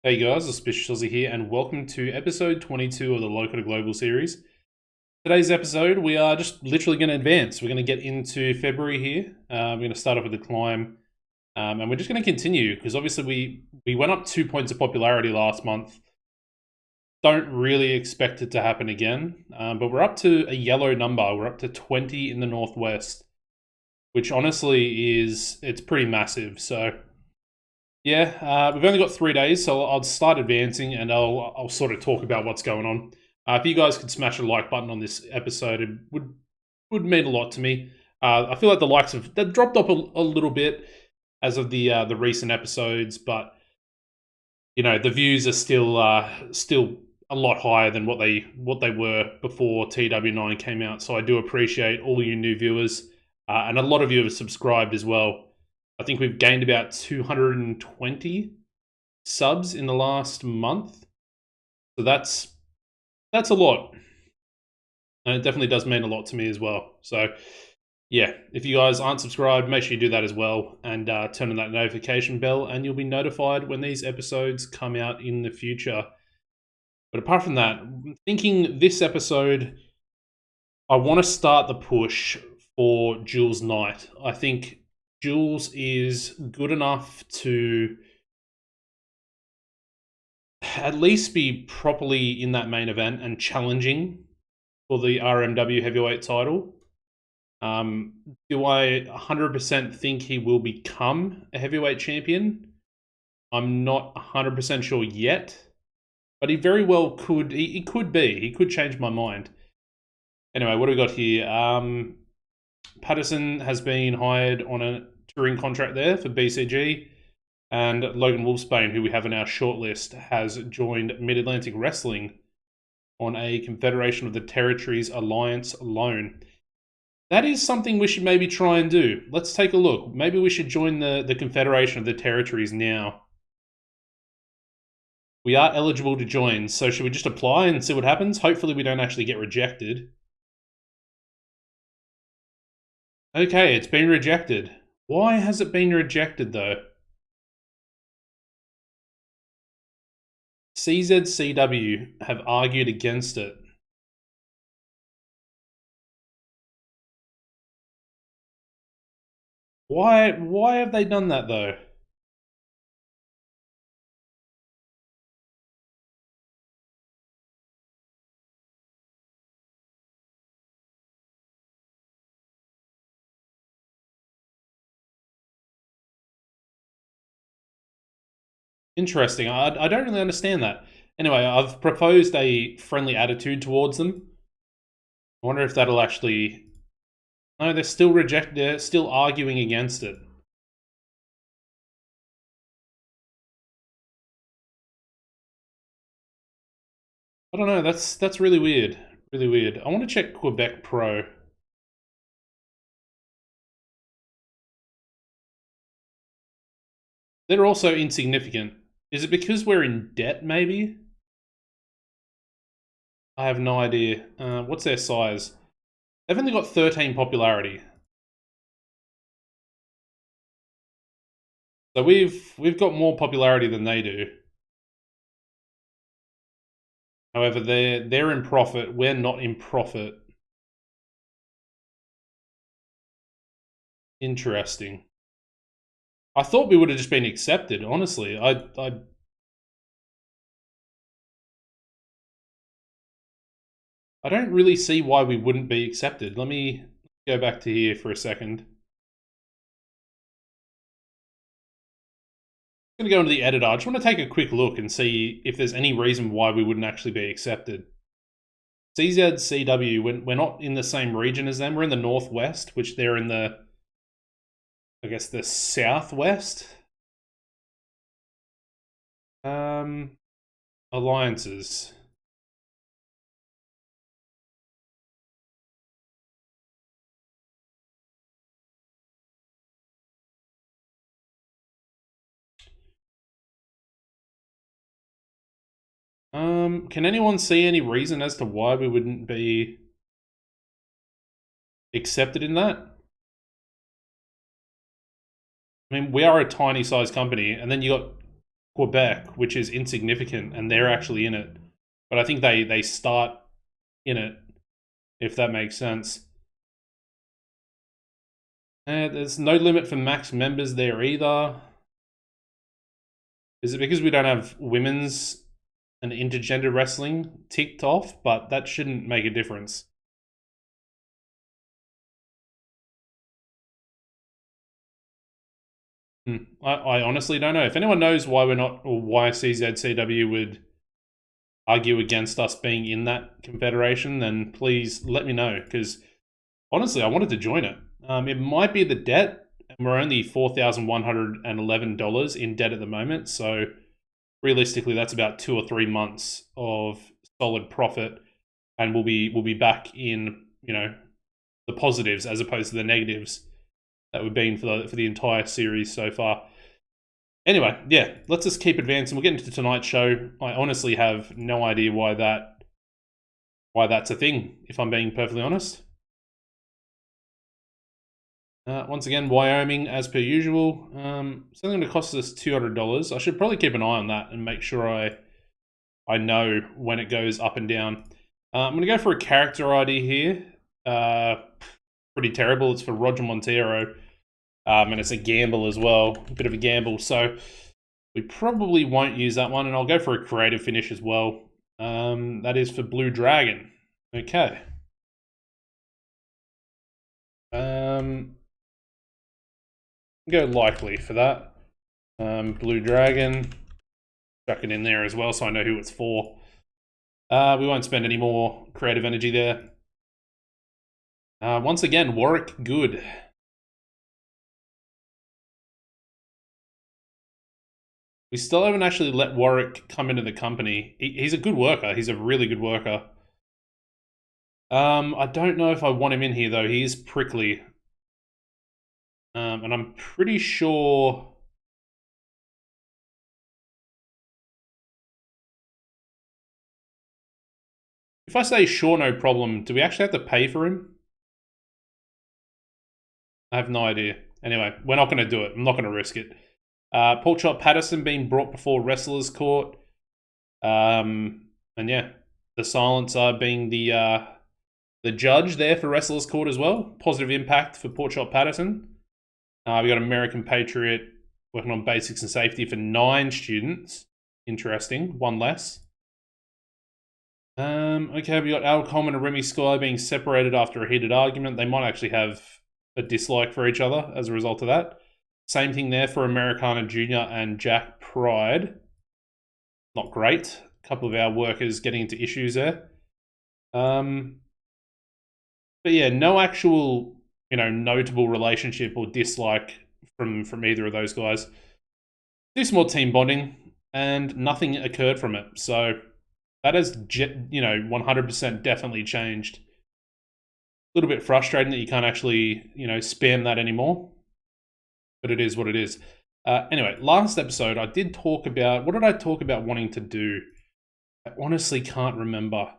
Hey guys, AuspiciousAussie here, and welcome to episode 22 of the Local to Global series. Today's episode, we are just literally going to advance. We're going to get into February here. We're going to start off with the climb, and we're just going to continue because obviously we went up 2 points of popularity last month. Don't really expect it to happen again, but we're up to a yellow number. We're up to 20 in the Northwest, which honestly it's pretty massive. So yeah, we've only got 3 days, so I'll start advancing and I'll sort of talk about what's going on. If you guys could smash a like button on this episode, it would mean a lot to me. I feel like the likes they've dropped off a little bit as of the recent episodes, but you know the views are still a lot higher than what they were before TW9 came out. So I do appreciate all you new viewers, and a lot of you have subscribed as well. I think we've gained about 220 subs in the last month. So that's a lot. And it definitely does mean a lot to me as well. So yeah, if you guys aren't subscribed, make sure you do that as well and turn on that notification bell and you'll be notified when these episodes come out in the future. But apart from that, I'm thinking this episode, I want to start the push for Jules Knight. I think Jules is good enough to at least be properly in that main event and challenging for the RMW heavyweight title. Do I 100% think he will become a heavyweight champion? I'm not 100% sure yet, but he very well could. He could be. He could change my mind. Anyway, what do we got here? Patterson has been hired on a touring contract there for BCG, and Logan Wolfsbane, who we have in our shortlist, has joined Mid-Atlantic Wrestling on a Confederation of the Territories Alliance loan. That is something we should maybe try and do. Let's take a look. Maybe we should join the Confederation of the Territories now. We are eligible to join, so should we just apply and see what happens? Hopefully we don't actually get rejected. Okay, it's been rejected. Why has it been rejected, though? CZCW have argued against it. Why have they done that, though? Interesting. I don't really understand that. Anyway, I've proposed a friendly attitude towards them. I wonder if that'll actually... No, they're still they're still arguing against it. I don't know, that's really weird. Really weird. I want to check Quebec Pro. They're also insignificant. Is it because we're in debt, maybe? I have no idea. What's their size? They've only got 13 popularity. So we've got more popularity than they do. However, they're in profit. We're not in profit. Interesting. I thought we would have just been accepted, honestly. I don't really see why we wouldn't be accepted. Let me go back to here for a second. I'm going to go into the editor. I just want to take a quick look and see if there's any reason why we wouldn't actually be accepted. CZCW, we're not in the same region as them. We're in the Northwest, which they're in the, I guess, the Southwest. Alliances. Can anyone see any reason as to why we wouldn't be accepted in that? I mean, we are a tiny sized company, and then you got Quebec, which is insignificant, and they're actually in it. But I think they start in it, if that makes sense. There's no limit for max members there either. Is it because we don't have women's and intergender wrestling ticked off? But that shouldn't make a difference. I honestly don't know. If anyone knows why we're not, or why CZCW would argue against us being in that confederation, then please let me know. Because honestly, I wanted to join it. It might be the debt, and we're only $4,111 in debt at the moment. So realistically, that's about 2 or 3 months of solid profit, and we'll be back in the positives as opposed to the negatives that we've been for the entire series so far. Anyway, yeah, let's just keep advancing. We'll get into tonight's show. I honestly have no idea why that's a thing, if I'm being perfectly honest. Once again, Wyoming, as per usual. It's only going to cost us $200. I should probably keep an eye on that and make sure I know when it goes up and down. I'm going to go for a character ID here. Pretty terrible. It's for Roger Montero. And it's a gamble as well, a bit of a gamble. So we probably won't use that one, and I'll go for a creative finish as well. That is for Blue Dragon. Okay. Go likely for that. Blue Dragon. Chuck it in there as well so I know who it's for. We won't spend any more creative energy there. Once again, Warwick Good. We still haven't actually let Warwick come into the company. He's a good worker. He's a really good worker. I don't know if I want him in here, though. He is prickly. And I'm pretty sure... If I say sure, no problem, do we actually have to pay for him? I have no idea. Anyway, we're not going to do it. I'm not going to risk it. Pork Chop Patterson being brought before Wrestlers Court. And yeah, the Silencer being the judge there for Wrestlers Court as well. Positive impact for Pork Chop Patterson. We got American Patriot working on basics and safety for 9 students. Interesting. 1 less. Okay, we got Al Coleman and Remy Sky being separated after a heated argument. They might actually have a dislike for each other as a result of that. Same thing there for Americana Jr. and Jack Pride. Not great. A couple of our workers getting into issues there. But yeah, no actual, notable relationship or dislike from either of those guys. Do some more team bonding, and nothing occurred from it. So that has, 100% definitely changed. A little bit frustrating that you can't actually, spam that anymore. But it is what it is. Anyway, last episode, I did talk about... What did I talk about wanting to do? I honestly can't remember.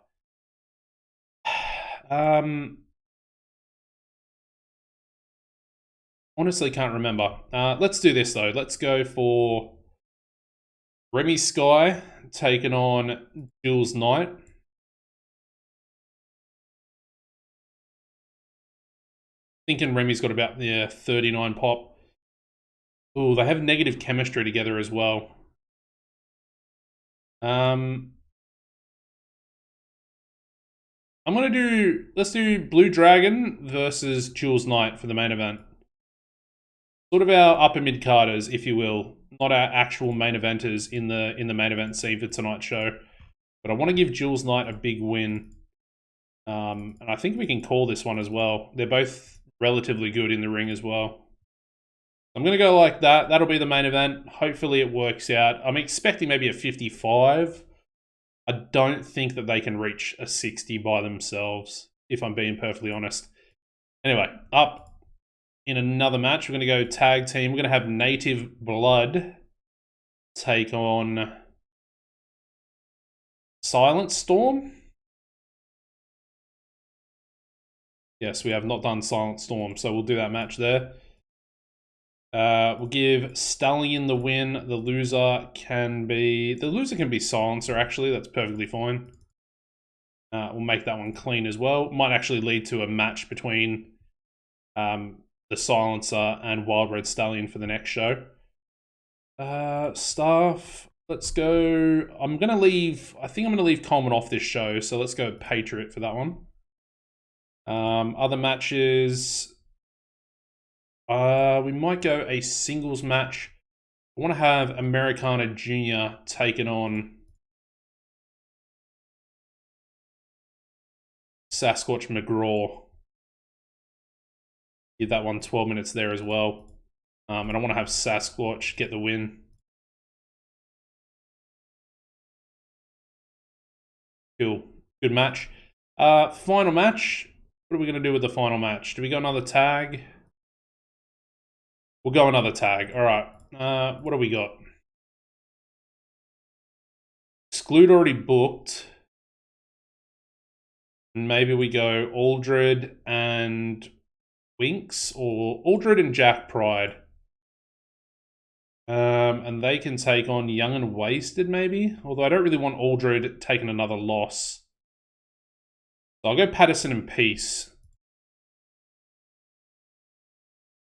Honestly can't remember. Let's do this, though. Let's go for Remy Sky taking on Jules Knight. Thinking Remy's got about 39 pop. Ooh, they have negative chemistry together as well. Let's do Blue Dragon versus Jules Knight for the main event. Sort of our upper mid-carders, if you will. Not our actual main eventers in the main event scene for tonight's show. But I want to give Jules Knight a big win. And I think we can call this one as well. They're both relatively good in the ring as well. I'm going to go like that. That'll be the main event. Hopefully it works out. I'm expecting maybe a 55. I don't think that they can reach a 60 by themselves, if I'm being perfectly honest. Anyway, up in another match, we're going to go tag team. We're going to have Native Blood take on Silent Storm. Yes, we have not done Silent Storm, so we'll do that match there. We'll give Stallion the win. The loser can be Silencer, actually. That's perfectly fine. We'll make that one clean as well. Might actually lead to a match between the Silencer and Wild Red Stallion for the next show. Staff, let's go. I think I'm gonna leave Coleman off this show, so let's go Patriot for that one. Other matches, we might go a singles match. I want to have Americana Jr. taking on Sasquatch McGraw. Give that one 12 minutes there as well. And I want to have Sasquatch get the win. Cool. Good match. Final match. What are we going to do with the final match? Do we go another tag? We'll go another tag. All right. What do we got? Exclude already booked. Maybe we go Aldred and Winks, or Aldred and Jack Pride. And they can take on Young and Wasted, maybe? Although I don't really want Aldred taking another loss. So I'll go Patterson and Peace.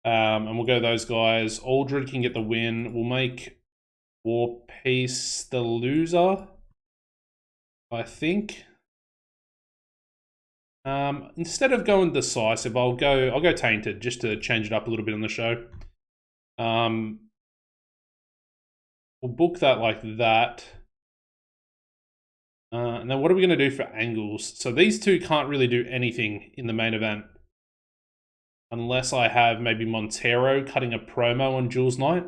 And we'll go those guys. Aldred can get the win. We'll make War Peace the loser, I think. Instead of going decisive, I'll go Tainted, just to change it up a little bit on the show. We'll book that like that. And then what are we going to do for angles? So these two can't really do anything in the main event. Unless I have maybe Montero cutting a promo on Jules Knight.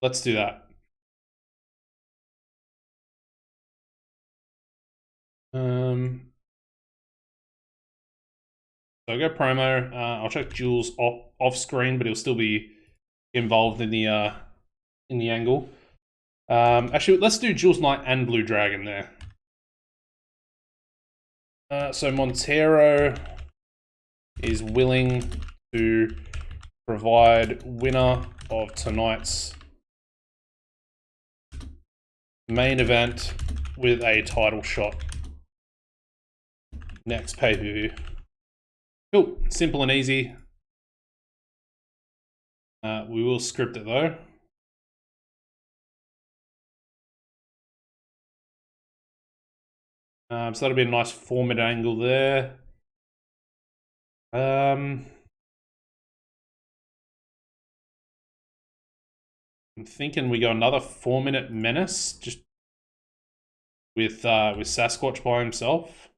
Let's do that. So I'll go promo. I'll check Jules off screen, but he'll still be involved in the angle. Actually, let's do Jules Knight and Blue Dragon there. So Montero is willing to provide winner of tonight's main event with a title shot. Next pay-per-view. Cool. Simple and easy. We will script it though. So that'll be a nice 4-minute angle there. I'm thinking we go another 4-minute menace, just with Sasquatch by himself.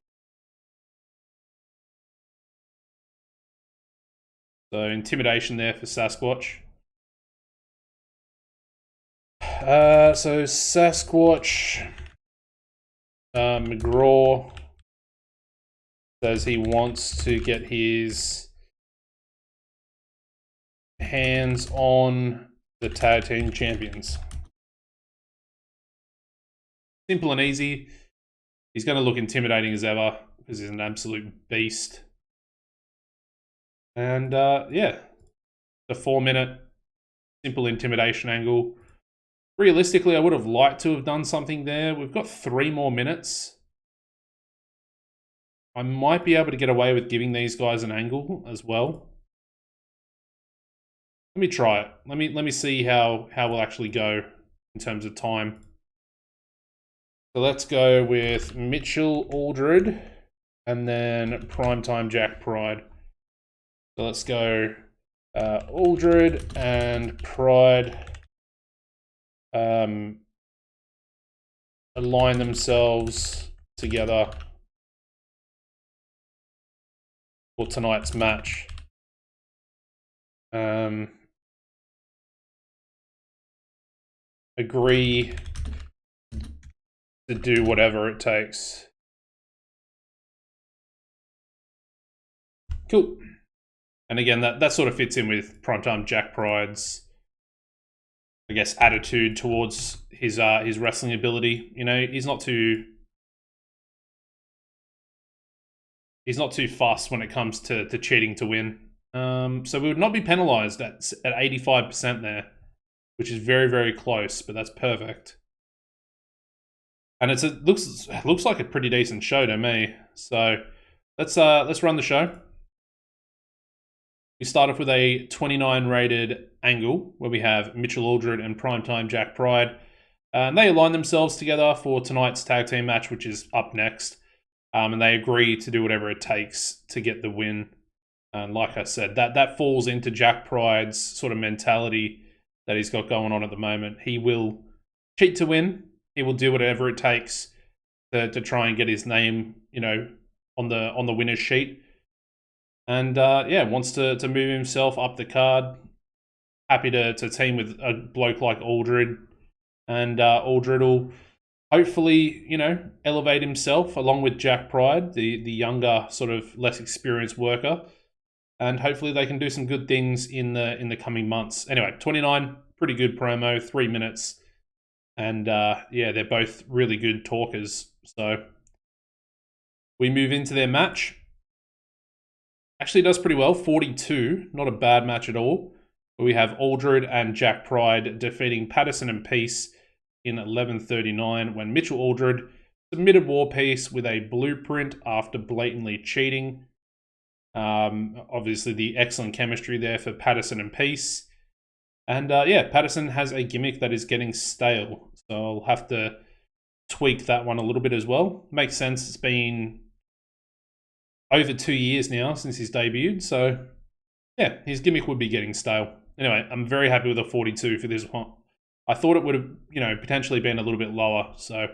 So intimidation there for Sasquatch. So Sasquatch, McGraw says he wants to get his hands on the tag team champions. Simple and easy. He's going to look intimidating as ever because he's an absolute beast. And yeah, the 4-minute simple intimidation angle. Realistically, I would have liked to have done something there. We've got 3 more minutes. I might be able to get away with giving these guys an angle as well. Let me try it. Let me see how we'll actually go in terms of time. So let's go with Mitchell Aldred and then Primetime Jack Pride. So let's go Aldred and Pride align themselves together for tonight's match. Agree to do whatever it takes. Cool. And again, that sort of fits in with Primetime Jack Pride's, I guess, attitude towards his wrestling ability. You know, he's not too fussed when it comes to cheating to win. So we would not be penalised at 85% there, which is very, very close, but that's perfect. And it looks like a pretty decent show to me. So let's run the show. We start off with a 29 rated angle where we have Mitchell Aldred and Primetime Jack Pride. And they align themselves together for tonight's tag team match, which is up next. And they agree to do whatever it takes to get the win. And like I said, that falls into Jack Pride's sort of mentality that he's got going on at the moment. He will cheat to win. He will do whatever it takes to try and get his name, on the winner's sheet. And wants to move himself up the card. Happy to team with a bloke like Aldred. And Aldred will hopefully, elevate himself along with Jack Pride, the younger, sort of less experienced worker. And hopefully they can do some good things in the coming months. Anyway, 29, pretty good promo, 3 minutes. And they're both really good talkers. So we move into their match. Actually does pretty well, 42, not a bad match at all. We have Aldred and Jack Pride defeating Patterson and Peace in 11:39 when Mitchell Aldred submitted War Peace with a blueprint after blatantly cheating. Obviously the excellent chemistry there for Patterson and Peace. And Patterson has a gimmick that is getting stale. So I'll have to tweak that one a little bit as well. Makes sense, it's been over 2 years now since he's debuted. So yeah, his gimmick would be getting stale. Anyway, I'm very happy with a 42 for this one. I thought it would have, potentially been a little bit lower. So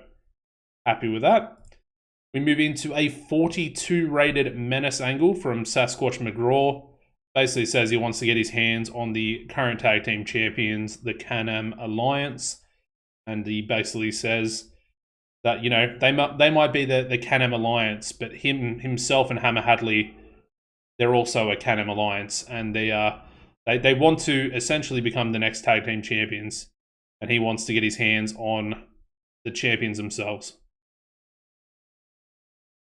happy with that. We move into a 42 rated Menace angle from Sasquatch McGraw. Basically says he wants to get his hands on the current tag team champions, the Can-Am Alliance. And he basically says that, they might be the Can-Am Alliance, but himself and Hammer Hadley, they're also a Can-Am Alliance. And they want to essentially become the next tag team champions. And he wants to get his hands on the champions themselves.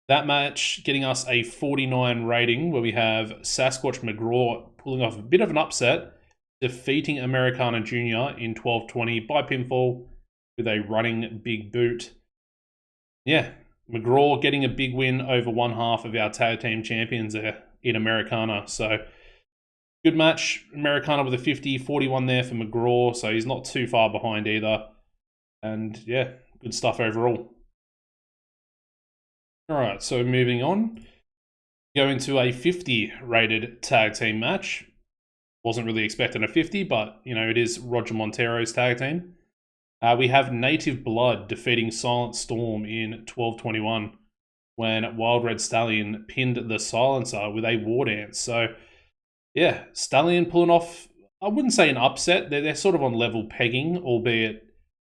That match getting us a 49 rating where we have Sasquatch McGraw pulling off a bit of an upset, defeating Americana Jr. in 12:20 by pinfall with a running big boot. Yeah, McGraw getting a big win over one half of our tag team champions there in Americana. So good match. Americana with a 50-41 there for McGraw, so he's not too far behind either. And yeah, good stuff overall. Alright, so moving on. Go into a 50 rated tag team match. Wasn't really expecting a 50, but, it is Roger Montero's tag team. We have Native Blood defeating Silent Storm in 12:21 when Wild Red Stallion pinned the Silencer with a war dance. So, yeah, Stallion pulling off, I wouldn't say an upset. They're sort of on level pegging, albeit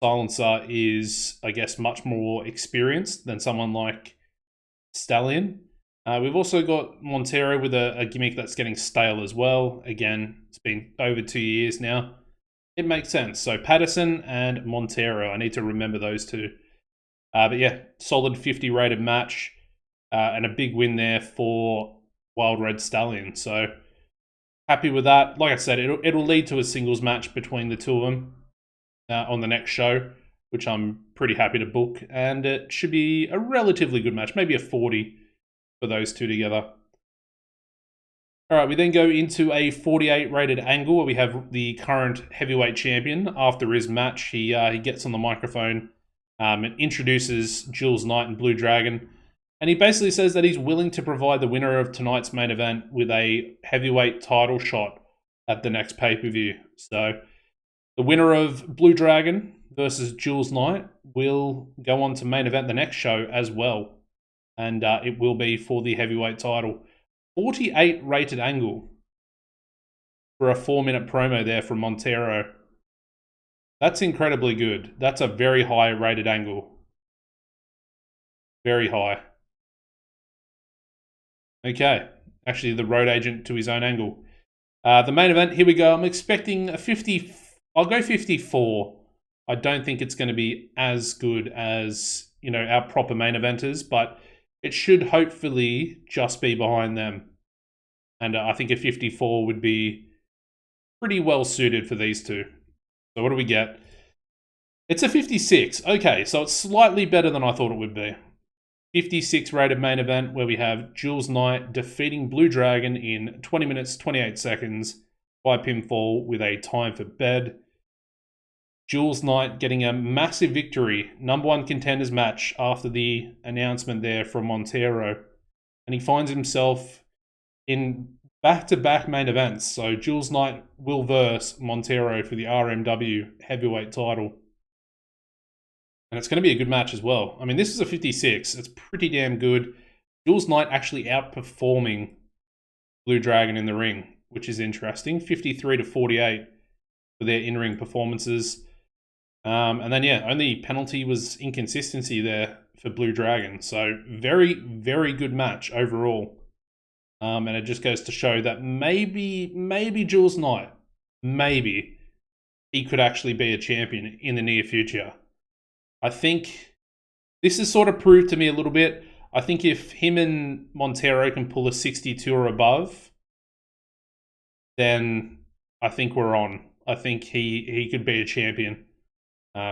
Silencer is, I guess, much more experienced than someone like Stallion. We've also got Montero with a gimmick that's getting stale as well. Again, it's been over 2 years now. It makes sense. So Patterson and Montero, I need to remember those two. But yeah, solid 50 rated match and a big win there for Wild Red Stallion. So happy with that. Like I said, it'll lead to a singles match between the two of them on the next show, which I'm pretty happy to book. And it should be a relatively good match, maybe a 40 for those two together. All right, we then go into a 48 rated angle where we have the current heavyweight champion. After his match, he gets on the microphone and introduces Jules Knight and Blue Dragon. And he basically says that he's willing to provide the winner of tonight's main event with a heavyweight title shot at the next pay-per-view. So the winner of Blue Dragon versus Jules Knight will go on to main event the next show as well. And it will be for the heavyweight title. 48 rated angle for a 4-minute promo there from Montero. That's incredibly good. That's a very high rated angle. Very high. Okay. Actually, the road agent to his own angle. The main event, here we go. I'm expecting a 50. I'll go 54. I don't think it's going to be as good as, our proper main eventers, but it should hopefully just be behind them. And I think a 54 would be pretty well suited for these two. So what do we get? It's a 56. Okay, so it's slightly better than I thought it would be. 56 rated main event where we have Jules Knight defeating Blue Dragon in 20 minutes, 28 seconds by pinfall with a time for bed. Jules Knight getting a massive victory, #1 contenders match after the announcement there from Montero. And he finds himself in back-to-back main events. So Jules Knight will verse Montero for the RMW heavyweight title. And it's going to be a good match as well. I mean, this is a 56. It's pretty damn good. Jules Knight actually outperforming Blue Dragon in the ring, which is interesting. 53-48 for their in-ring performances. And then, yeah, only penalty was inconsistency there for Blue Dragon. So very, very good match overall. And it just goes to show that maybe Jules Knight, maybe he could actually be a champion in the near future. I think this has sort of proved to me a little bit. I think if him and Montero can pull a 62 or above, then I think we're on. I think he could be a champion.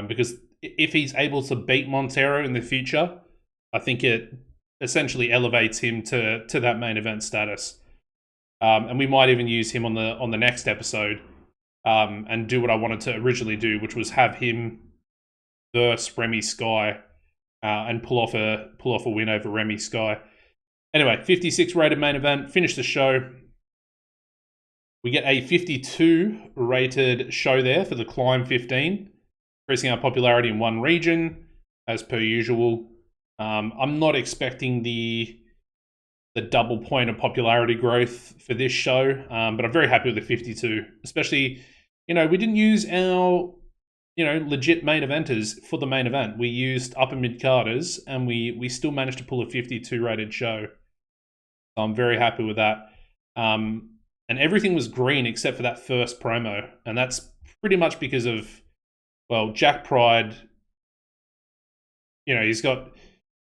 Because if he's able to beat Montero in the future, I think it essentially elevates him to that main event status. And we might even use him on the next episode and do what I wanted to originally do, which was have him versus Remy Sky and pull off a win over Remy Sky. Anyway, 56 rated main event. Finish the show. We get a 52 rated show there for the Climb 15. Increasing our popularity in one region, as per usual. I'm not expecting the double point of popularity growth for this show, but I'm very happy with the 52. Especially, we didn't use our, legit main eventers for the main event. We used upper mid-carders, and we still managed to pull a 52 rated show. So I'm very happy with that. And everything was green except for that first promo, and that's pretty much because of, well, Jack Pride, he's got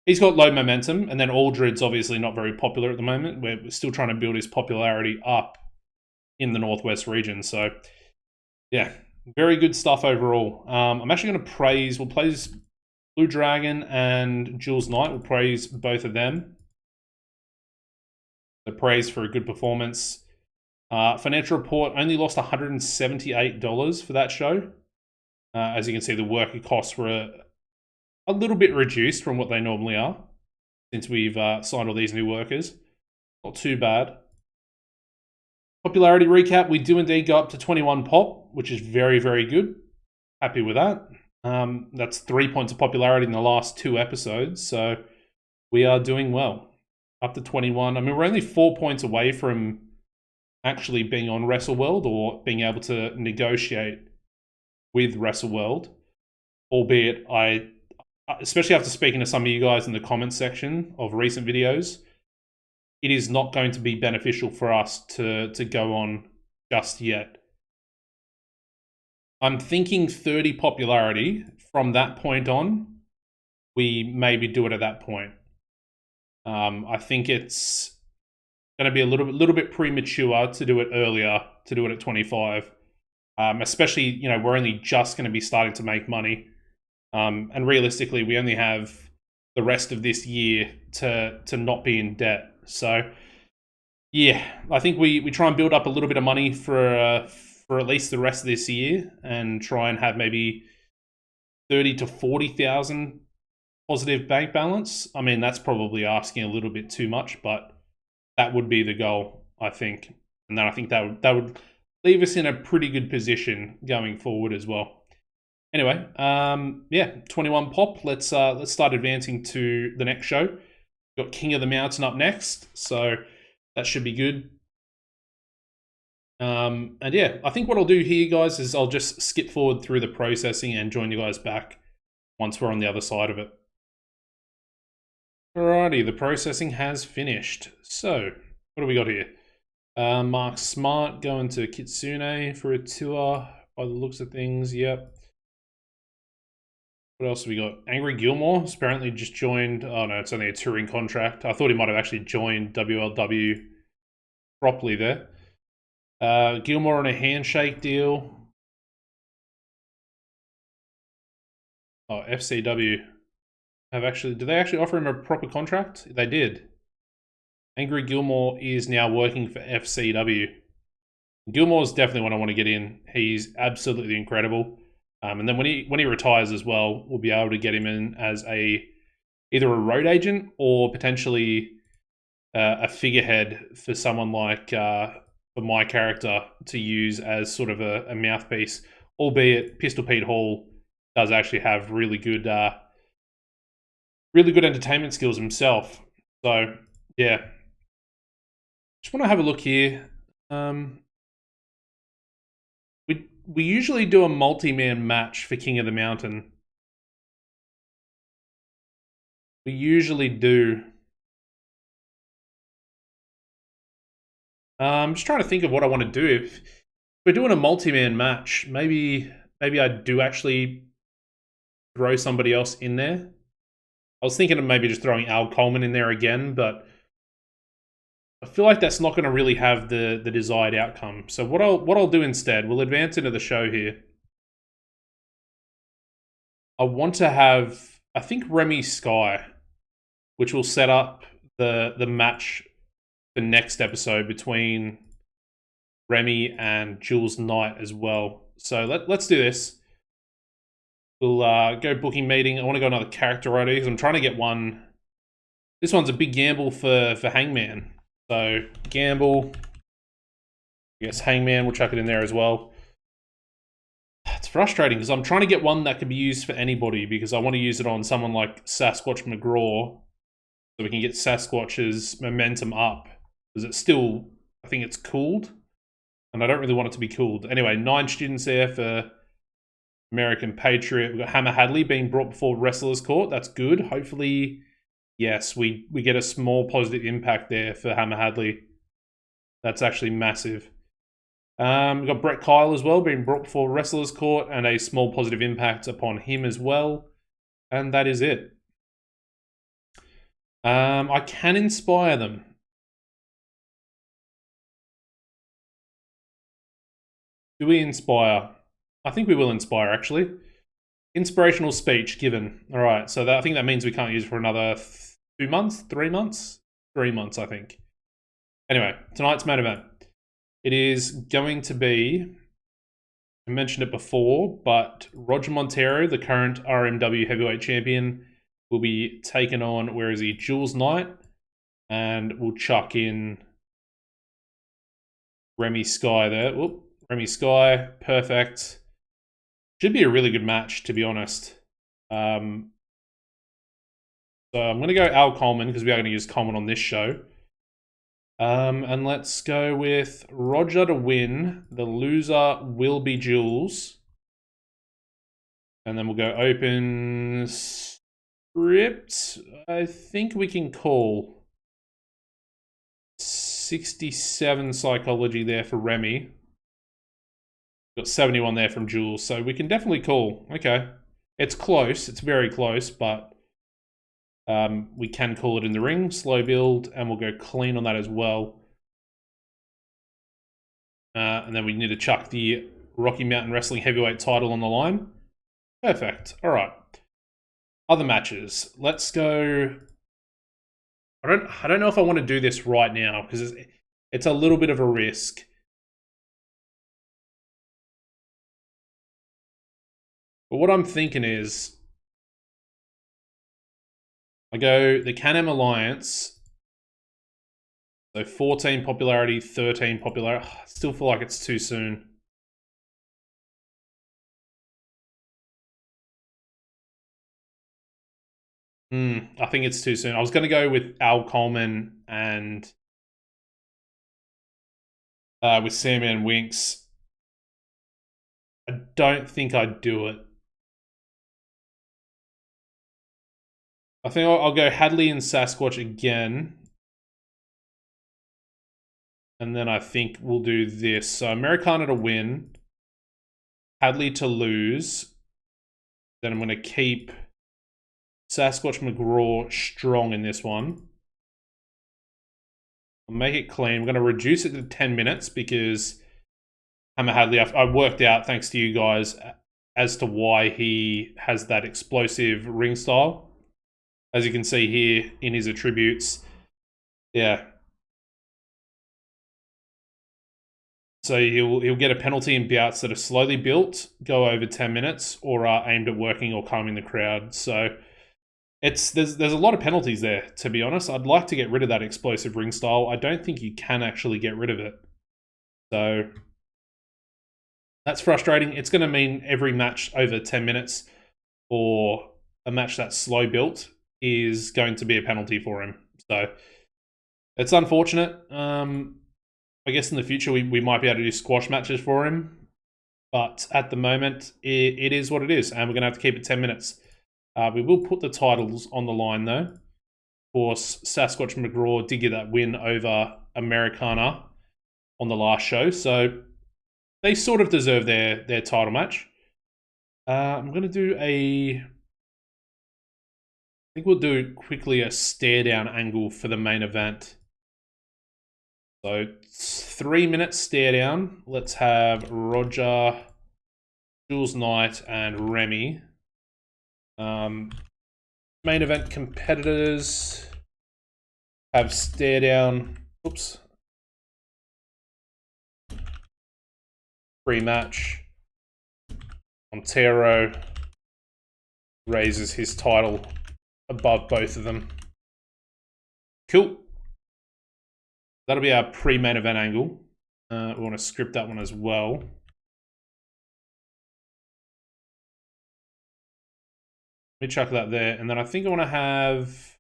low momentum, and then Aldred's obviously not very popular at the moment. We're still trying to build his popularity up in the Northwest region. So, yeah, very good stuff overall. I'm actually going to we'll praise Blue Dragon and Jules Knight. We'll praise both of them. So praise for a good performance. Financial Report only lost $178 for that show. As you can see, the worker costs were a little bit reduced from what they normally are since we've signed all these new workers. Not too bad. Popularity recap, we do indeed go up to 21 pop, which is very, very good. Happy with that. That's 3 points of popularity in the last 2 episodes, so we are doing well. Up to 21. I mean, we're only 4 points away from actually being on WrestleWorld or being able to negotiate with WrestleWorld, albeit especially after speaking to some of you guys in the comments section of recent videos, it is not going to be beneficial for us to go on just yet. I'm thinking 30 popularity from that point on, we maybe do it at that point. I think it's going to be a little bit premature to do it earlier, to do it at 25. Especially, we're only just going to be starting to make money. And realistically, we only have the rest of this year to not be in debt. So, yeah, I think we try and build up a little bit of money for at least the rest of this year and try and have maybe 30 to 40,000 positive bank balance. I mean, that's probably asking a little bit too much, but that would be the goal, I think. And then I think that would leave us in a pretty good position going forward as well. Anyway, yeah, 21 pop. Let's start advancing to the next show. We've got King of the Mountain up next, so that should be good. And yeah, I think what I'll do here, guys, is I'll just skip forward through the processing and join you guys back once we're on the other side of it. Alrighty, the processing has finished. So, what do we got here? Mark Smart going to Kitsune for a tour by the looks of things. Yep. What else have we got? Angry Gilmore has apparently just joined. Oh no, it's only a touring contract. I thought he might have actually joined WLW properly there. Gilmore on a handshake deal. Oh, FCW did they actually offer him a proper contract? They did. Angry Gilmore is now working for FCW. Gilmore's definitely one I want to get in. He's absolutely incredible. And then when he retires as well, we'll be able to get him in as either a road agent or potentially a figurehead for someone like for my character to use as sort of a mouthpiece. Albeit Pistol Pete Hall does actually have really good entertainment skills himself. So yeah, just want to have a look here. We usually do a multi-man match for King of the Mountain. We usually do. I'm just trying to think of what I want to do. If we're doing a multi-man match, maybe I do actually throw somebody else in there. I was thinking of maybe just throwing Al Coleman in there again, but I feel like that's not going to really have the desired outcome. So what I'll do instead, we'll advance into the show here. I want to have, I think, Remy Sky, which will set up the match for next episode between Remy and Jules Knight as well. So let's do this. We'll go booking meeting. I want to go another character ID because I'm trying to get one. This one's a big gamble for Hangman. So gamble. I guess Hangman, we'll chuck it in there as well. It's frustrating because I'm trying to get one that can be used for anybody because I want to use it on someone like Sasquatch McGraw so we can get Sasquatch's momentum up. Because it's still, I think it's cooled. And I don't really want it to be cooled. Anyway, 9 students there for American Patriot. We've got Hammer Hadley being brought before Wrestlers Court. That's good. Hopefully, yes, we get a small positive impact there for Hammer Hadley. That's actually massive. We've got Brett Kyle as well being brought before Wrestlers Court and a small positive impact upon him as well. And that is it. I can inspire them. Do we inspire? I think we will inspire, actually. Inspirational speech given. All right, so I think that means we can't use it for another 2 months, 3 months? 3 months, I think. Anyway, tonight's main event. It is going to be, I mentioned it before, but Roger Montero, the current RMW heavyweight champion, will be taken on, where is he? Jules Knight. And we'll chuck in Remy Sky there. Whoop, Remy Sky, perfect. Should be a really good match, to be honest. So I'm going to go Al Coleman, because we are going to use Coleman on this show. And let's go with Roger to win. The loser will be Jules. And then we'll go open script. I think we can call 67 psychology there for Remy. Got 71 there from Jules, so we can definitely call. Okay. It's close. It's very close, but we can call it in the ring. Slow build, and we'll go clean on that as well. And then we need to chuck the Rocky Mountain Wrestling Heavyweight title on the line. Perfect. All right. Other matches. Let's go. I don't know if I want to do this right now because it's a little bit of a risk. But what I'm thinking is I go the Can-Am Alliance. So 14 popularity, 13 popularity. I still feel like it's too soon. I think it's too soon. I was going to go with Al Coleman and with Sandman Winks. I don't think I'd do it. I think I'll go Hadley and Sasquatch again. And then I think we'll do this. So Americana to win. Hadley to lose. Then I'm going to keep Sasquatch McGraw strong in this one. I'll make it clean. We're going to reduce it to 10 minutes because Hammer Hadley, I worked out, thanks to you guys, as to why he has that explosive ring style. As you can see here in his attributes. Yeah. So he'll get a penalty in bouts that are slowly built, go over 10 minutes, or are aimed at working or calming the crowd. So there's a lot of penalties there, to be honest. I'd like to get rid of that explosive ring style. I don't think you can actually get rid of it. So that's frustrating. It's going to mean every match over 10 minutes or a match that's slow built is going to be a penalty for him. So it's unfortunate. I guess in the future we might be able to do squash matches for him. But at the moment, it is what it is. And we're going to have to keep it 10 minutes. We will put the titles on the line, though. Of course, Sasquatch McGraw did get that win over Americana on the last show. So they sort of deserve their title match. I'm going to do I think we'll do quickly a stare down angle for the main event. So 3 minutes stare down. Let's have Roger, Jules Knight, and Remy. Main event competitors have stare down. Oops. Pre-match. Montero raises his title above both of them. Cool. That'll be our pre-main event angle. We want to script that one as well. Let me chuck that there. And then I think I want to have...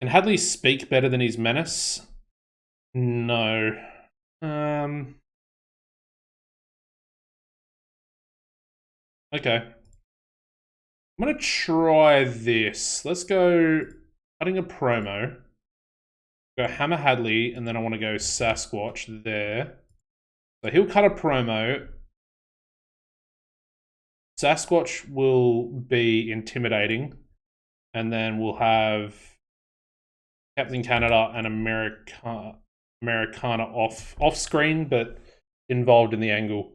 Can Hadley speak better than his menace? No. Okay. I'm going to try this. Let's go cutting a promo. Go Hammer Hadley, and then I want to go Sasquatch there. So he'll cut a promo. Sasquatch will be intimidating. And then we'll have Captain Canada and Americana off screen, but involved in the angle.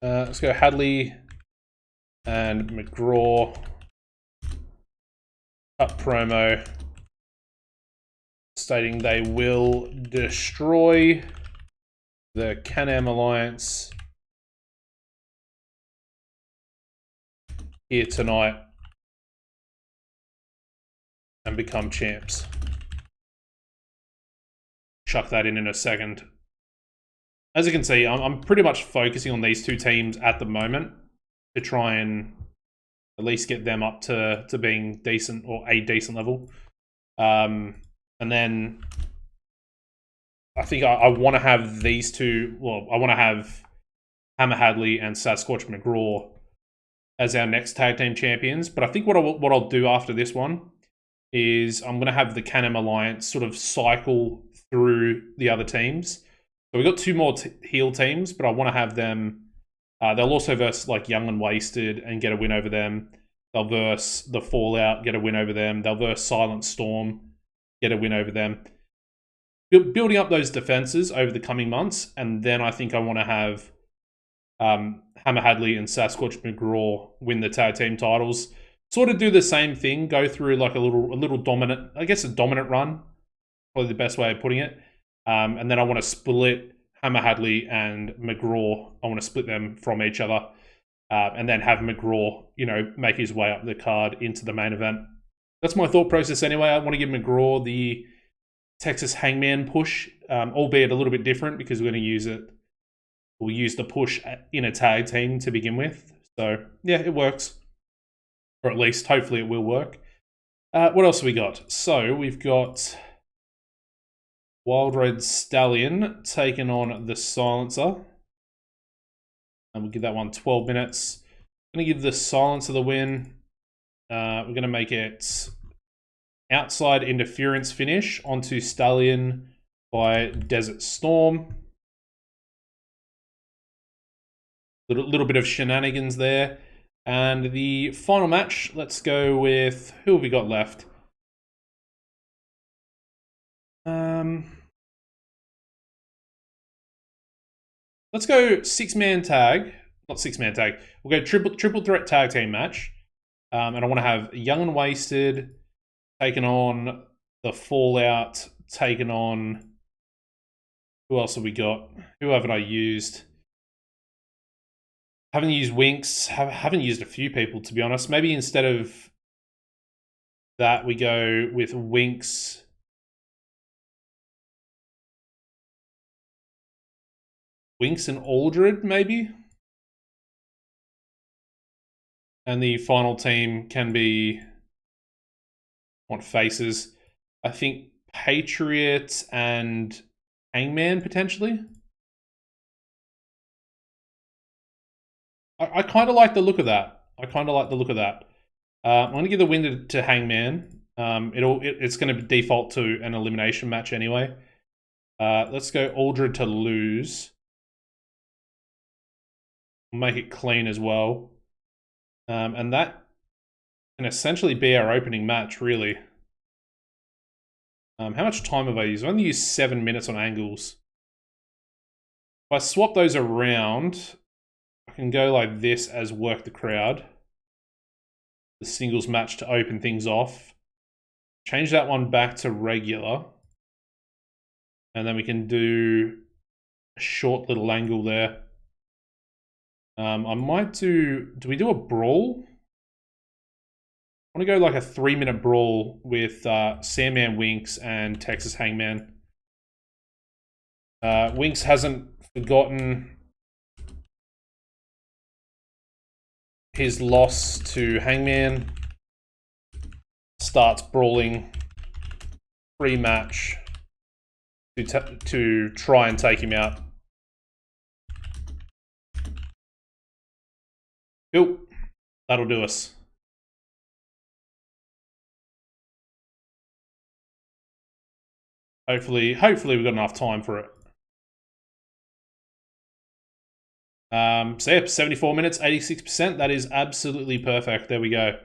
Let's go Hadley and McGraw. Cut promo stating they will destroy the Can-Am Alliance here tonight and become champs. Chuck that in a second. As you can see, I'm pretty much focusing on these two teams at the moment to try and at least get them up to being decent or a decent level. And then I think I want to have these two. Well, I want to have Hammer Hadley and Sasquatch McGraw as our next tag team champions. But I think what I'll do after this one is I'm going to have the Can-Am Alliance sort of cycle through the other teams. So we've got two more heel teams, but I want to have them. They'll also verse like Young and Wasted and get a win over them. They'll verse the Fallout, get a win over them. They'll verse Silent Storm, get a win over them. Building up those defenses over the coming months, and then I think I want to have Hammer Hadley and Sasquatch McGraw win the tag team titles. Sort of do the same thing, go through like a little dominant, I guess a dominant run, probably the best way of putting it. And then I want to split Hammer Hadley and McGraw. I want to split them from each other. And then have McGraw, make his way up the card into the main event. That's my thought process anyway. I want to give McGraw the Texas Hangman push, albeit a little bit different because we're going to use it. We'll use the push in a tag team to begin with. So, yeah, it works. Or at least, hopefully it will work. What else have we got? So, we've got Wild Red Stallion taking on the Silencer. And we'll give that one 12 minutes. I'm going to give the Silencer the win. We're going to make it outside interference finish onto Stallion by Desert Storm. Little bit of shenanigans there. And the final match, let's go with, who have we got left? Let's go 6-man tag. Not 6-man tag. We'll go triple threat tag team match. And I want to have Young and Wasted taking on the Fallout, taking on... Who else have we got? Who haven't I used? Haven't used Winks. Haven't used a few people, to be honest. Maybe instead of that, we go with Winks. Winks and Aldred, maybe? And the final team can be... want faces. I think Patriot and Hangman, potentially? I kind of like the look of that. I'm going to give the win to Hangman. It's going to default to an elimination match anyway. Let's go Aldred to lose. We'll make it clean as well. And that can essentially be our opening match, really. How much time have I used? I've only used 7 minutes on angles. If I swap those around, I can go like this as work the crowd. The singles match to open things off. Change that one back to regular. And then we can do a short little angle there. I might do we do a brawl? I want to go like a 3-minute brawl with Sandman Winks and Texas Hangman. Winks hasn't forgotten his loss to Hangman. Starts brawling pre-match to try and take him out. Cool. That'll do us. Hopefully we've got enough time for it. So yeah, 74 minutes, 86%. That is absolutely perfect. There we go.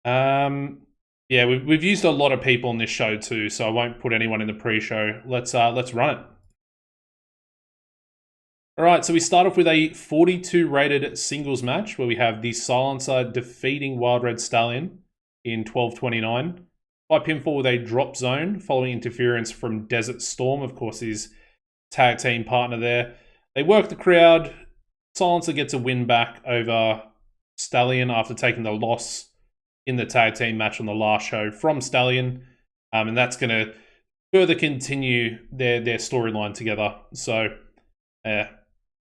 Yeah, we've used a lot of people on this show too, so I won't put anyone in the pre-show. Let's run it. All right, so we start off with a 42 rated singles match where we have the Silencer defeating Wild Red Stallion in 12:29 by pinfall with a drop zone following interference from Desert Storm, of course, his tag team partner there. They work the crowd. Silencer gets a win back over Stallion after taking the loss in the tag team match on the last show from Stallion. And that's going to further continue their storyline together. So,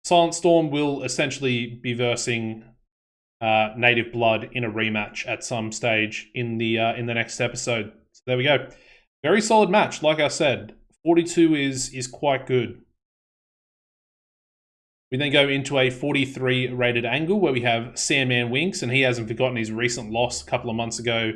Silent Storm will essentially be versing Native Blood in a rematch at some stage in the next episode. So there we go. Very solid match, like I said. 42 is quite good. We then go into a 43 rated angle where we have Sandman Winks, and he hasn't forgotten his recent loss a couple of months ago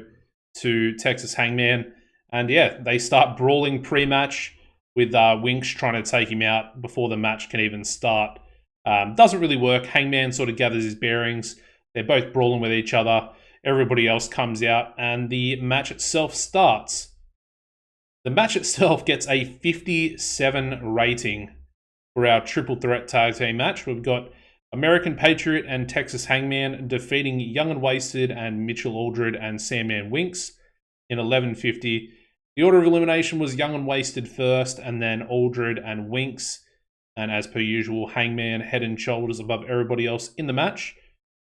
to Texas Hangman. And yeah, they start brawling pre-match with Winks trying to take him out before the match can even start. Doesn't really work. Hangman sort of gathers his bearings. They're both brawling with each other. Everybody else comes out, and the match itself starts. The match itself gets a 57 rating for our triple threat tag team match. We've got American Patriot and Texas Hangman defeating Young and Wasted and Mitchell Aldred and Sandman Winks in 11:50. The order of elimination was Young and Wasted first, and then Aldred and Winks. And as per usual, Hangman head and shoulders above everybody else in the match.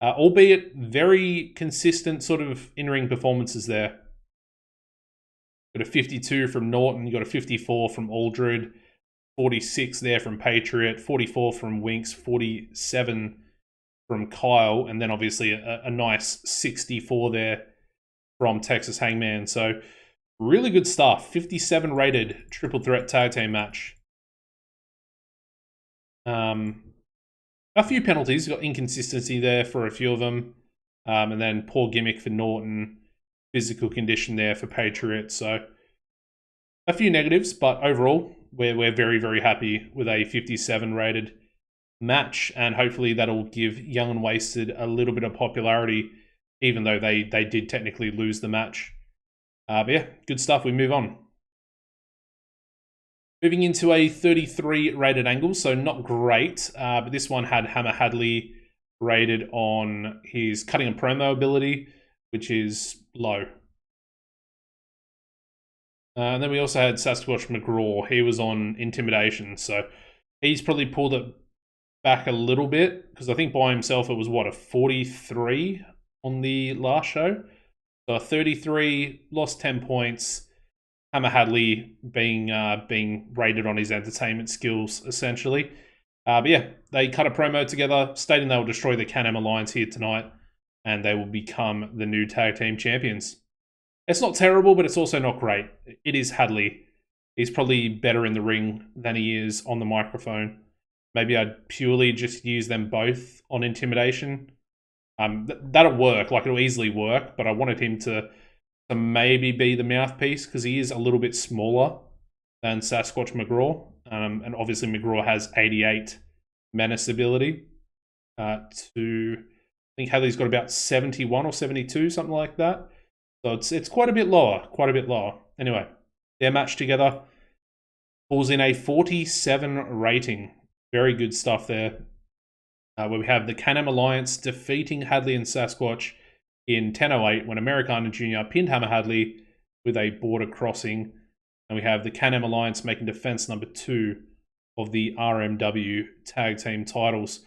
Albeit very consistent sort of in-ring performances there. Got a 52 from Norton, you got a 54 from Aldred, 46 there from Patriot, 44 from Winks, 47 from Kyle, and then obviously a nice 64 there from Texas Hangman. So really good stuff. 57 rated triple threat tag team match. A few penalties. Got inconsistency there for a few of them. And then poor gimmick for Norton. Physical condition there for Patriot. So a few negatives, but overall, we're very, very happy with a 57 rated. match, and hopefully that'll give Young and Wasted a little bit of popularity, even though they did technically lose the match. But yeah, good stuff. We move on. Moving into a 33 rated angle, so not great, but this one had Hammer Hadley rated on his cutting and promo ability, which is low. And then we also had Sasquatch McGraw. He was on Intimidation, so he's probably pulled it back a little bit, because I think by himself it was, what, a 43 on the last show? So a 33, lost 10 points. Hammer Hadley being rated on his entertainment skills, essentially. But yeah, they cut a promo together, stating they will destroy the Can-Am Alliance here tonight, and they will become the new tag team champions. It's not terrible, but it's also not great. It is Hadley. He's probably better in the ring than he is on the microphone. Maybe I'd purely just use them both on Intimidation. That'll work, like it'll easily work, but I wanted him to maybe be the mouthpiece, because he is a little bit smaller than Sasquatch McGraw. And obviously McGraw has 88 menace ability. I think Hadley's got about 71 or 72, something like that. So it's quite a bit lower, Anyway, their match together pulls in a 47 rating. Very good stuff there. Where we have the Can-Am Alliance defeating Hadley and Sasquatch in 10:08 when Americana Jr. pinned Hammer Hadley with a border crossing. And we have the Can-Am Alliance making defense number 2 of the RMW tag team titles.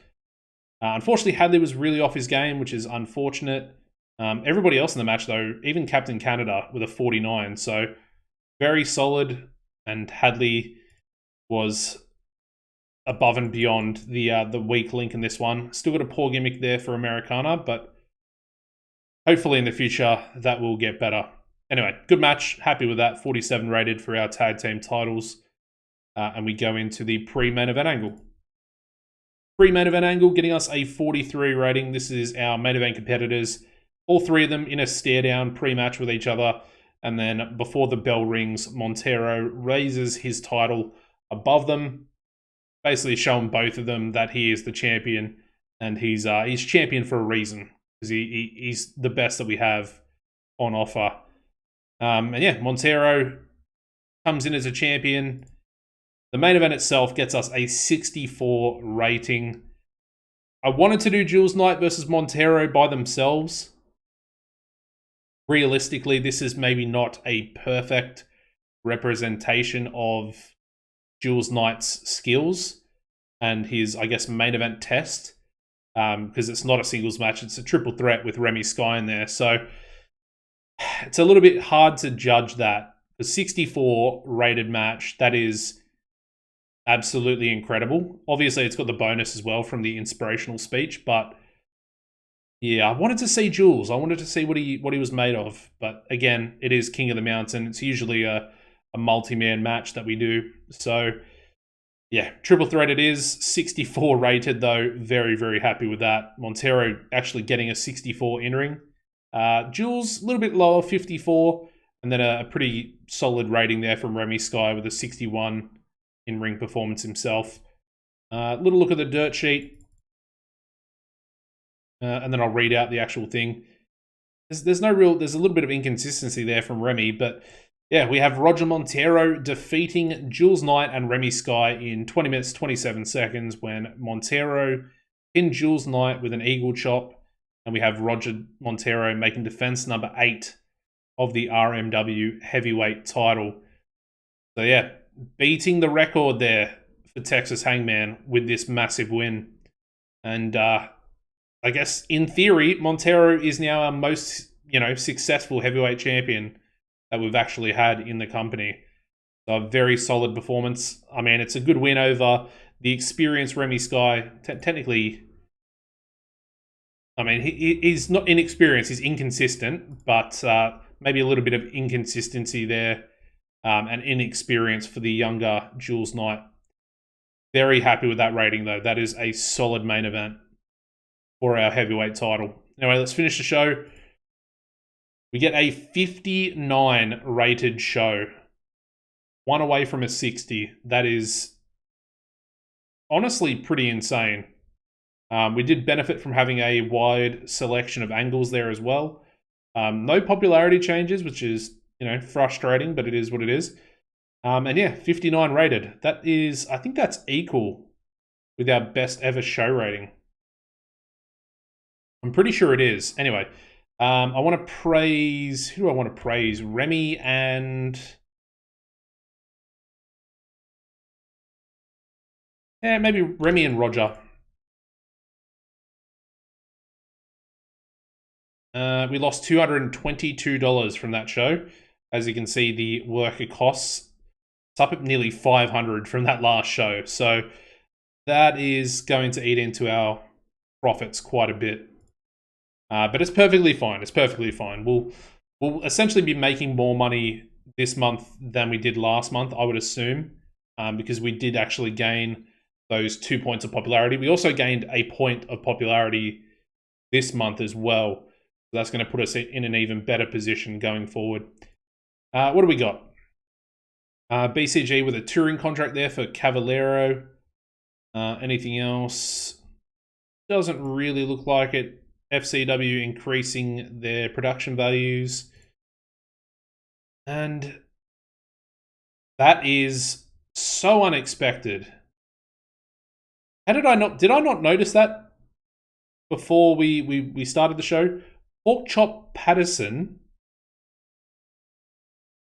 Unfortunately, Hadley was really off his game, which is unfortunate. Everybody else in the match, though, even Captain Canada with a 49. So very solid, and Hadley was above and beyond the weak link in this one. Still got a poor gimmick there for Americana, but hopefully in the future that will get better. Anyway, good match. Happy with that. 47 rated for our tag team titles. And we go into the pre-main event angle. Pre-main event angle getting us a 43 rating. This is our main event competitors. All three of them in a stare-down pre-match with each other. And then before the bell rings, Montero raises his title above them, basically showing both of them that he is the champion, and he's champion for a reason, because he's the best that we have on offer. And yeah, Montero comes in as a champion. The main event itself gets us a 64 rating. I wanted to do Jules Knight versus Montero by themselves. Realistically, this is maybe not a perfect representation of Jules Knight's skills and his, I guess, main event test, because it's not a singles match, it's a triple threat with Remy Sky in there. So it's a little bit hard to judge that. The 64 rated match, that is absolutely incredible. Obviously, it's got the bonus as well from the inspirational speech, but yeah, I wanted to see Jules. I wanted to see what he was made of. But again, it is King of the Mountain. It's usually a multi-man match that we do. So yeah, triple threat it is. 64 rated though. Very, very happy with that. Montero actually getting a 64 in-ring. Jules, a little bit lower, 54. And then a pretty solid rating there from Remy Sky with a 61 in-ring performance himself. Little look at the dirt sheet. And then I'll read out the actual thing. There's a little bit of inconsistency there from Remy, but yeah, we have Roger Montero defeating Jules Knight and Remy Sky in 20 minutes, 27 seconds when Montero pinned Jules Knight with an eagle chop, and we have Roger Montero making defense number 8 of the RMW heavyweight title. So yeah, beating the record there for Texas Hangman with this massive win. And I guess in theory, Montero is now our most, successful heavyweight champion that we've actually had in the company. So a very solid performance. I mean, it's a good win over the experienced Remy Sky. Technically, I mean, he's not inexperienced, he's inconsistent, but maybe a little bit of inconsistency there and inexperience for the younger Jules Knight. Very happy with that rating, though. That is a solid main event for our heavyweight title. Anyway, let's finish the show. We get a 59 rated show. One away from a 60. That is honestly pretty insane. We did benefit from having a wide selection of angles there as well. No popularity changes, which is, frustrating, but it is what it is. And yeah, 59 rated. That is, I think that's equal with our best ever show rating. I'm pretty sure it is. Anyway, I want to praise, who do I want to praise? Remy and... yeah, maybe Remy and Roger. We lost $222 from that show. As you can see, the worker costs, it's up at nearly $500 from that last show. So that is going to eat into our profits quite a bit. But it's perfectly fine. It's perfectly fine. We'll essentially be making more money this month than we did last month, I would assume, because we did actually gain those 2 points of popularity. We also gained a point of popularity this month as well. So that's going to put us in an even better position going forward. What do we got? BCG with a touring contract there for Cavallero. Anything else? Doesn't really look like it. FCW increasing their production values. And that is so unexpected. How did I not notice that before we started the show? Pork Chop Patterson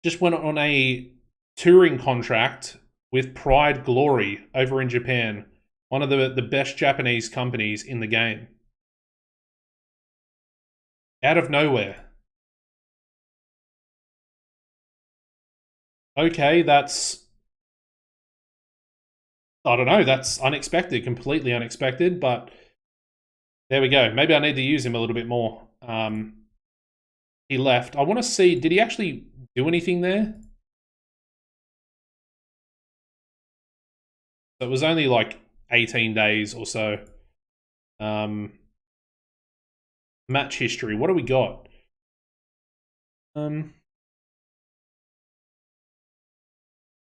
just went on a touring contract with Pride Glory over in Japan, one of the best Japanese companies in the game. Out of nowhere. Okay, that's... I don't know, that's unexpected, completely unexpected, but there we go. Maybe I need to use him a little bit more. He left. I want to see, did he actually do anything there? So it was only like 18 days or so. Match history. What do we got?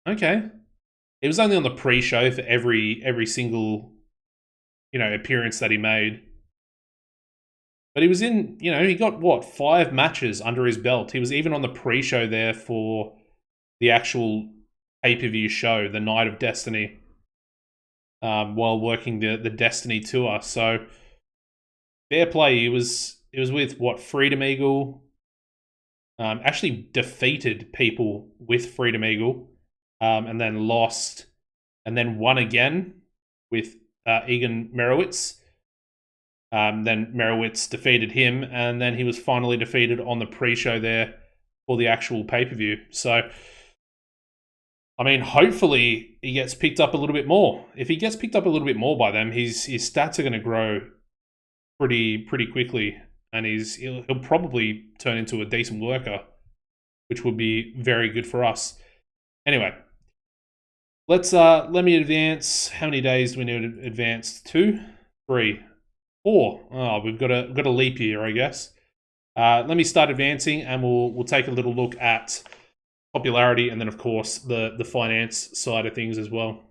Okay. It was only on the pre-show for every single, appearance that he made. But he was in, he got, what, 5 matches under his belt. He was even on the pre-show there for the actual pay-per-view show, the Night of Destiny, while working the Destiny tour. So, fair play. It was with, what, Freedom Eagle. Actually defeated people with Freedom Eagle. And then lost, and then won again with Egan Merowitz. Then Merowitz defeated him, and then he was finally defeated on the pre-show there for the actual pay-per-view. So, I mean, hopefully he gets picked up a little bit more. If he gets picked up a little bit more by them, his stats are going to grow pretty quickly, and he'll probably turn into a decent worker, which would be very good for us. Anyway, let me advance. How many days do we need to advance? 2, 3, 4. Oh, we've got a leap year, I guess. Let me start advancing, and we'll take a little look at popularity, and then of course the finance side of things as well.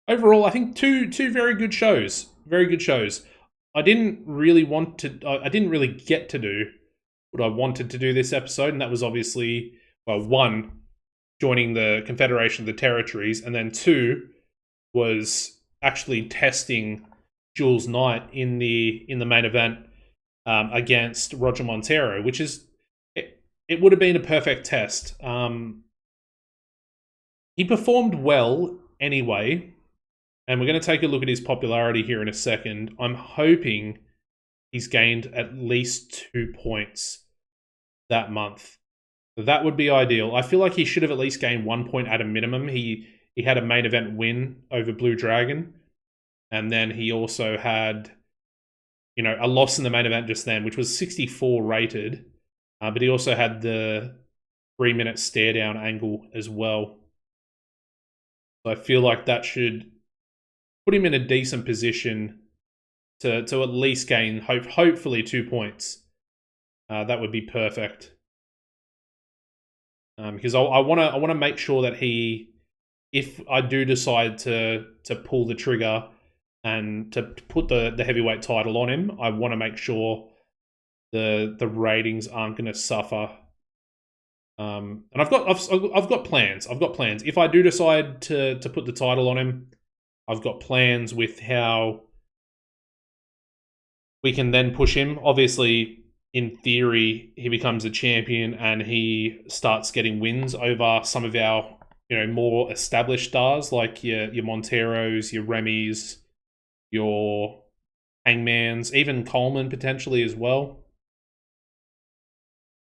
Overall, I think two very good shows. Very good shows. I didn't really get to do what I wanted to do this episode, and that was obviously, well, 1, joining the Confederation of the Territories, and then 2 was actually testing Jules Knight in the main event against Roger Montero, which is, it would have been a perfect test. He performed well anyway, and we're going to take a look at his popularity here in a second. I'm hoping he's gained at least 2 points that month. That would be ideal. I feel like he should have at least gained 1 point at a minimum. He had a main event win over Blue Dragon, and then he also had, a loss in the main event just then, which was 64 rated, but he also had the 3-minute stare down angle as well. So I feel like that should put him in a decent position to at least gain, hopefully 2 points. That would be perfect. Because I want to make sure that he if I do decide to pull the trigger and to put the heavyweight title on him, I want to make sure the ratings aren't going to suffer. And I've got plans. I've got plans. If I do decide to put the title on him, I've got plans with how we can then push him. Obviously, in theory, he becomes a champion and he starts getting wins over some of our more established stars like your Monteros, your Remys, your Hangmans, even Coleman potentially as well.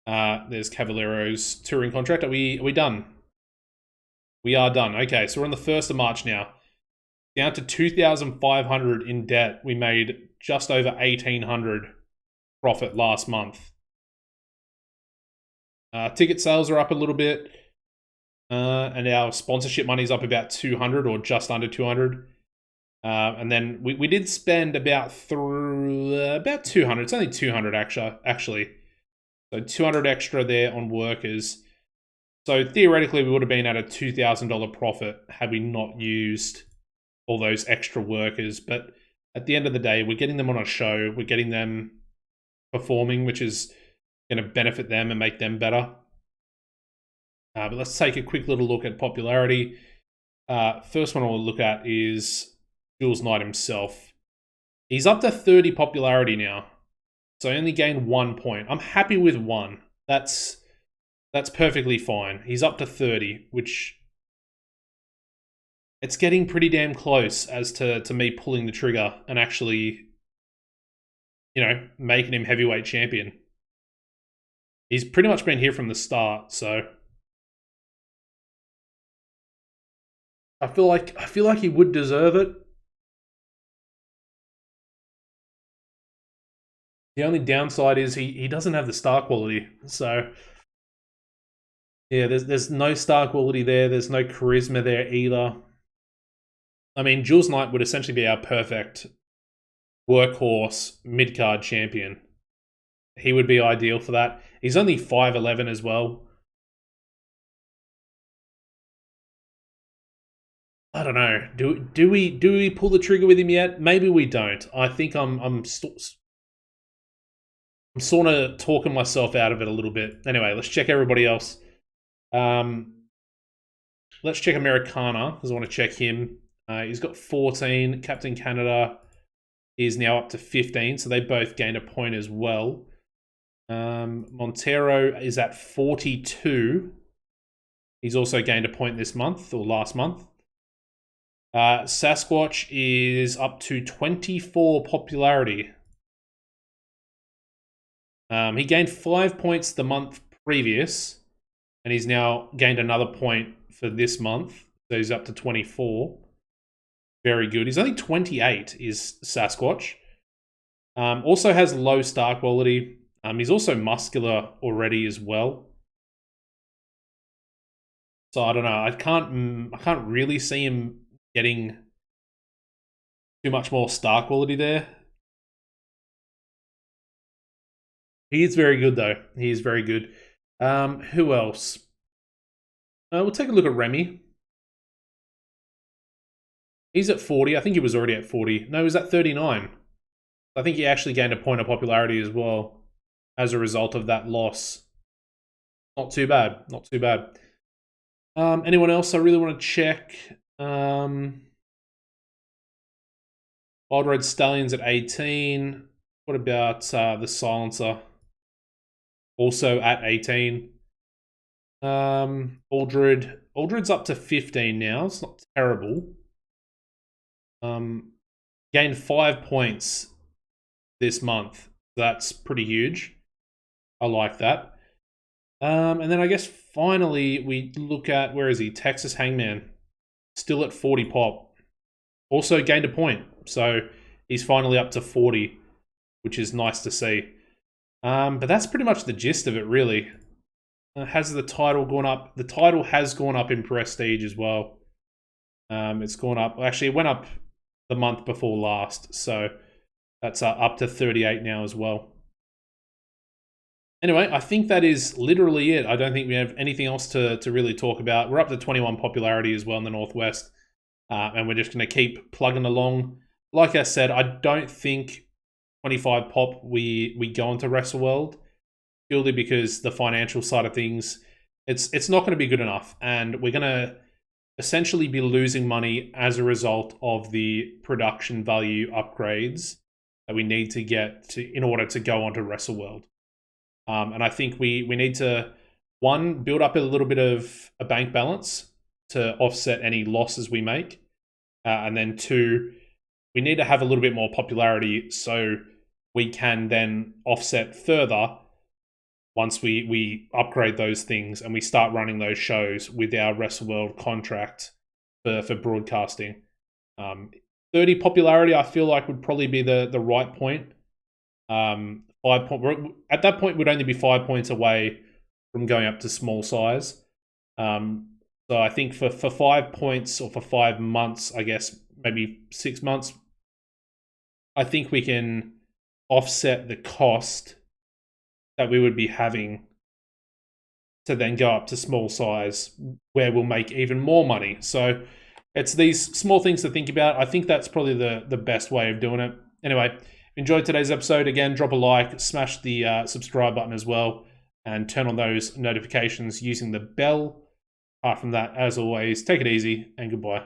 There's Cavaliero's touring contract. Are we done? We are done. Okay, so we're on the 1st of March now. Down to 2,500 in debt. We made just over 1,800 profit last month. Ticket sales are up a little bit. And our sponsorship money's up about 200 or just under 200. And then we did spend about 200. It's only 200 actually. So 200 extra there on workers. So theoretically, we would have been at a $2,000 profit had we not used all those extra workers. But at the end of the day, we're getting them on a show. We're getting them performing, which is going to benefit them and make them better. But let's take a quick little look at popularity. First one we'll look at is Jules Knight himself. He's up to 30 popularity now. So I only gained 1 point. I'm happy with 1. That's perfectly fine. He's up to 30, which it's getting pretty damn close as to me pulling the trigger and actually, making him heavyweight champion. He's pretty much been here from the start, so I feel like he would deserve it. The only downside is he doesn't have the star quality. So yeah, there's no star quality there. There's no charisma there either. I mean, Jules Knight would essentially be our perfect workhorse mid-card champion. He would be ideal for that. He's only 5'11" as well. I don't know. Do we pull the trigger with him yet? Maybe we don't. I think I'm sort of talking myself out of it a little bit. Anyway, let's check everybody else. Let's check Americana, because I want to check him. He's got 14. Captain Canada is now up to 15, so they both gained a point as well. Montero is at 42. He's also gained a point this month, or last month. Sasquatch is up to 24 popularity. He gained 5 points the month previous, and he's now gained another point for this month. So he's up to 24. Very good. He's only 28, is Sasquatch. Also has low star quality. He's also muscular already as well. So I don't know. I can't really see him getting too much more star quality there. He is very good, though. He is very good. Who else? We'll take a look at Remy. He's at 40. I think he was already at 40. No, he was at 39. I think he actually gained a point of popularity as well as a result of that loss. Not too bad. Not too bad. Anyone else I really want to check? Wild Red Stallions at 18. What about the Silencer? Also at 18. Aldred's up to 15 now. It's not terrible. Gained 5 points this month. That's pretty huge. I like that. And then I guess finally we look at, where is he? Texas Hangman. Still at 40 pop. Also gained a point. So he's finally up to 40, which is nice to see. But that's pretty much the gist of it, really. Has the title gone up? The title has gone up in prestige as well. It's gone up. Actually, it went up the month before last. So that's up to 38 now as well. Anyway, I think that is literally it. I don't think we have anything else to really talk about. We're up to 21 popularity as well in the Northwest, and we're just going to keep plugging along. Like I said, I don't think 25 pop we go into WrestleWorld, purely because the financial side of things, it's not going to be good enough, and we're going to essentially be losing money as a result of the production value upgrades that we need to get to in order to go onto WrestleWorld. And I think we need to, one, build up a little bit of a bank balance to offset any losses we make. And then two, we need to have a little bit more popularity so we can then offset further once we upgrade those things and we start running those shows with our WrestleWorld contract for broadcasting. 30 popularity, I feel like, would probably be the right point. At that point, we'd only be 5 points away from going up to small size. So I think for 5 points, or for 5 months, I guess maybe 6 months, I think we can offset the cost that we would be having to then go up to small size, where we'll make even more money. So it's these small things to think about. I think that's probably the best way of doing it. Anyway, enjoyed today's episode. Again, drop a like, smash the subscribe button as well, and turn on those notifications using the bell. Apart from that, as always, take it easy and goodbye.